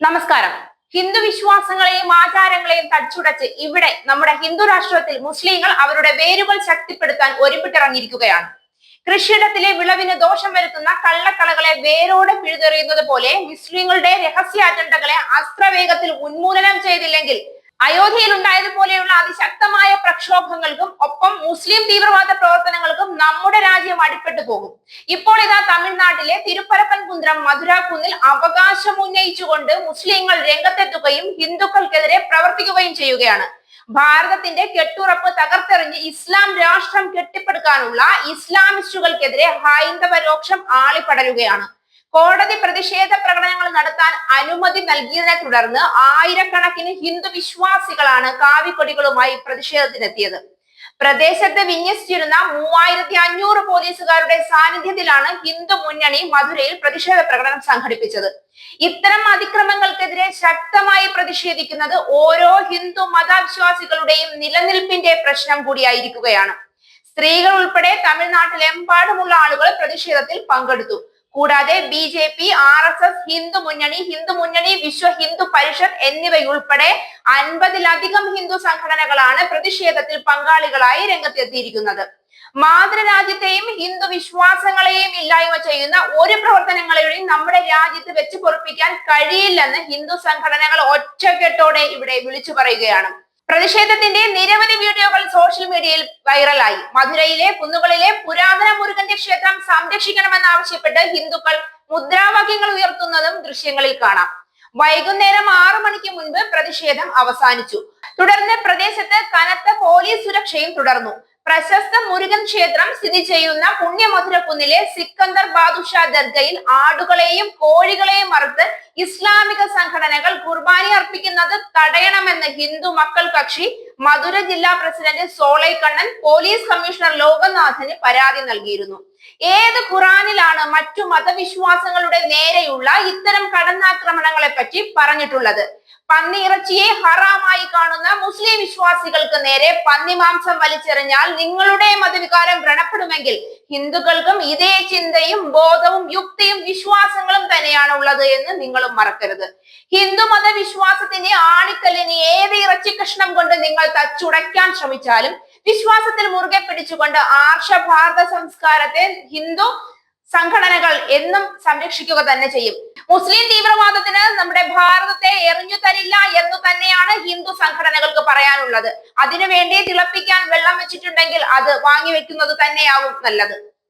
നമസ്കാരം. ഹിന്ദു വിശ്വാസങ്ങളെയും ആചാരങ്ങളെയും തച്ചുടച്ച് ഇവിടെ നമ്മുടെ ഹിന്ദു രാഷ്ട്രത്തിൽ മുസ്ലിങ്ങൾ അവരുടെ വേരുകൾ ശക്തിപ്പെടുത്താൻ ഒരുമിട്ടിറങ്ങിയിരിക്കുകയാണ്. കൃഷിയിടത്തിലെ വിളവിന് ദോഷം വരുത്തുന്ന കള്ളക്കളകളെ വേരോടെ പിഴുതെറിയുന്നത് പോലെ മുസ്ലിങ്ങളുടെ രഹസ്യ അജണ്ടകളെ അസ്ത്രവേഗത്തിൽ ഉന്മൂലനം ചെയ്തില്ലെങ്കിൽ അയോധ്യയിൽ ഉണ്ടായതുപോലെയുള്ള അതിശക്തമായ പ്രക്ഷോഭങ്ങൾക്കും ഒപ്പം മുസ്ലിം തീവ്രവാദ പ്രവർത്തനങ്ങൾക്കും നമ്മുടെ രാജ്യം അടിപ്പെട്ടു പോകും. ഇപ്പോൾ ഇതാ തമിഴ്നാട്ടിലെ തിരുപ്പരപ്പൻകുന്നം മധുരാക്കുന്നിൽ അവകാശം ഉന്നയിച്ചുകൊണ്ട് മുസ്ലിങ്ങൾ രംഗത്തെത്തുകയും ഹിന്ദുക്കൾക്കെതിരെ പ്രവർത്തിക്കുകയും ചെയ്യുകയാണ്. ഭാരതത്തിന്റെ കെട്ടുറപ്പ് തകർത്തെറിഞ്ഞ് ഇസ്ലാം രാഷ്ട്രം കെട്ടിപ്പടുക്കാനുള്ള ഇസ്ലാമിസ്റ്റുകൾക്കെതിരെ ഹൈന്ദവ രോക്ഷം ആളിപ്പടരുകയാണ്. കോടതി പ്രതിഷേധ പ്രകടനങ്ങൾ നടത്താൻ അനുമതി നൽകിയതിനെ തുടർന്ന് ആയിരക്കണക്കിന് ഹിന്ദു വിശ്വാസികളാണ് കാവിക്കൊടികളുമായി പ്രതിഷേധത്തിനെത്തിയത്. പ്രദേശത്ത് വിന്യസിച്ചിരുന്ന 3500 പോലീസുകാരുടെ സാന്നിധ്യത്തിലാണ് ഹിന്ദു മുന്നണി മധുരയിൽ പ്രതിഷേധ പ്രകടനം സംഘടിപ്പിച്ചത്. ഇത്തരം അതിക്രമങ്ങൾക്കെതിരെ ശക്തമായി പ്രതിഷേധിക്കുന്നത് ഓരോ ഹിന്ദു മതവിശ്വാസികളുടെയും നിലനിൽപ്പിന്റെ പ്രശ്നം കൂടിയായിരിക്കുകയാണ്. സ്ത്രീകൾ ഉൾപ്പെടെ തമിഴ്നാട്ടിലെമ്പാടുമുള്ള ആളുകൾ പ്രതിഷേധത്തിൽ പങ്കെടുത്തു. കൂടാതെ BJP, RSS, ഹിന്ദു മുന്നണി, വിശ്വ ഹിന്ദു പരിഷത്ത് എന്നിവയുൾപ്പെടെ 50-ലധികം ഹിന്ദു സംഘടനകളാണ് പ്രതിഷേധത്തിൽ പങ്കാളികളായി രംഗത്തെത്തിയിരിക്കുന്നത്. മാതൃരാജ്യത്തെയും ഹിന്ദു വിശ്വാസങ്ങളെയും ഇല്ലായ്മ ചെയ്യുന്ന ഒരു പ്രവർത്തനങ്ങളെയും നമ്മുടെ രാജ്യത്ത് വെച്ച് പൊറുപ്പിക്കാൻ കഴിയില്ലെന്ന് ഹിന്ദു സംഘടനകൾ ഒറ്റക്കെട്ടോടെ ഇവിടെ വിളിച്ചു പറയുകയാണ്. പ്രതിഷേധത്തിന്റെ നിരവധി വീഡിയോകൾ സോഷ്യൽ മീഡിയയിൽ വൈറലായി. മധുരയിലെ കുന്നുകളിലെ പുരാതന മുരുകന്റെ ക്ഷേത്രം സംരക്ഷിക്കണമെന്നാവശ്യപ്പെട്ട് ഹിന്ദുക്കൾ മുദ്രാവാക്യങ്ങൾ ഉയർത്തുന്നതും ദൃശ്യങ്ങളിൽ കാണാം. വൈകുന്നേരം 6 മണിക്ക് മുൻപ് പ്രതിഷേധം അവസാനിച്ചു. തുടർന്ന് പ്രദേശത്ത് കനത്ത പോലീസ് സുരക്ഷയും തുടർന്നു. പ്രശസ്ത മുരുകൻ ക്ഷേത്രം സ്ഥിതി ചെയ്യുന്ന പുണ്യമധുരക്കുന്നിലെ സിക്കന്ദർ ബാദുഷാ ദർഗയിൽ ആടുകളെയും കോഴികളെയും അറുത്ത് ഇസ്ലാമിക സംഘടനകൾ കുർബാനി അർപ്പിക്കുന്നത് തടയണമെന്ന് ഹിന്ദു മക്കൾ കക്ഷി മധുര ജില്ലാ പ്രസിഡന്റ് സോളൈ കണ്ണൻ പോലീസ് കമ്മീഷണർ ലോകനാഥന് പരാതി നൽകിയിരുന്നു. ഏത് ഖുറാനിലാണ് മറ്റു മതവിശ്വാസങ്ങളുടെ നേരെയുള്ള ഇത്തരം കടന്നാക്രമണങ്ങളെ പറ്റി പറഞ്ഞിട്ടുള്ളത്? പന്നിയിറച്ചിയെ ഹറാമായി കാണുന്ന മുസ്ലിം വിശ്വാസികൾക്ക് നേരെ പന്നിമാംസം വലിച്ചെറിഞ്ഞാൽ നിങ്ങളുടെ മതവികാരം വ്രണപ്പെടുമെങ്കിൽ ഹിന്ദുക്കൾക്കും ഇതേ ചിന്തയും ബോധവും യുക്തിയും വിശ്വാസങ്ങളും തന്നെയാണ് ഉള്ളത് എന്ന് നിങ്ങളും മറക്കരുത്. ഹിന്ദു മതവിശ്വാസത്തിന്റെ ആണിക്കല്ലിന് ഏത് ഇറച്ചി കഷ്ണം കൊണ്ട് നിങ്ങൾ തച്ചുടയ്ക്കാൻ ശ്രമിച്ചാലും വിശ്വാസത്തിൽ മുറുകെ പിടിച്ചുകൊണ്ട് ആർഷ ഭാരത സംസ്കാരത്തെ ഹിന്ദു സംഘടനകൾ എന്നും സംരക്ഷിക്കുക തന്നെ ചെയ്യും. മുസ്ലിം തീവ്രവാദത്തിന് നമ്മുടെ ഭാരതത്തെ എറിഞ്ഞു തരില്ല എന്ന് തന്നെയാണ് ഹിന്ദു സംഘടനകൾക്ക് പറയാനുള്ളത്. അതിനുവേണ്ടി തിളപ്പിക്കാൻ വെള്ളം വെച്ചിട്ടുണ്ടെങ്കിൽ അത് വാങ്ങി വെക്കുന്നത് തന്നെയാവും നല്ലത്.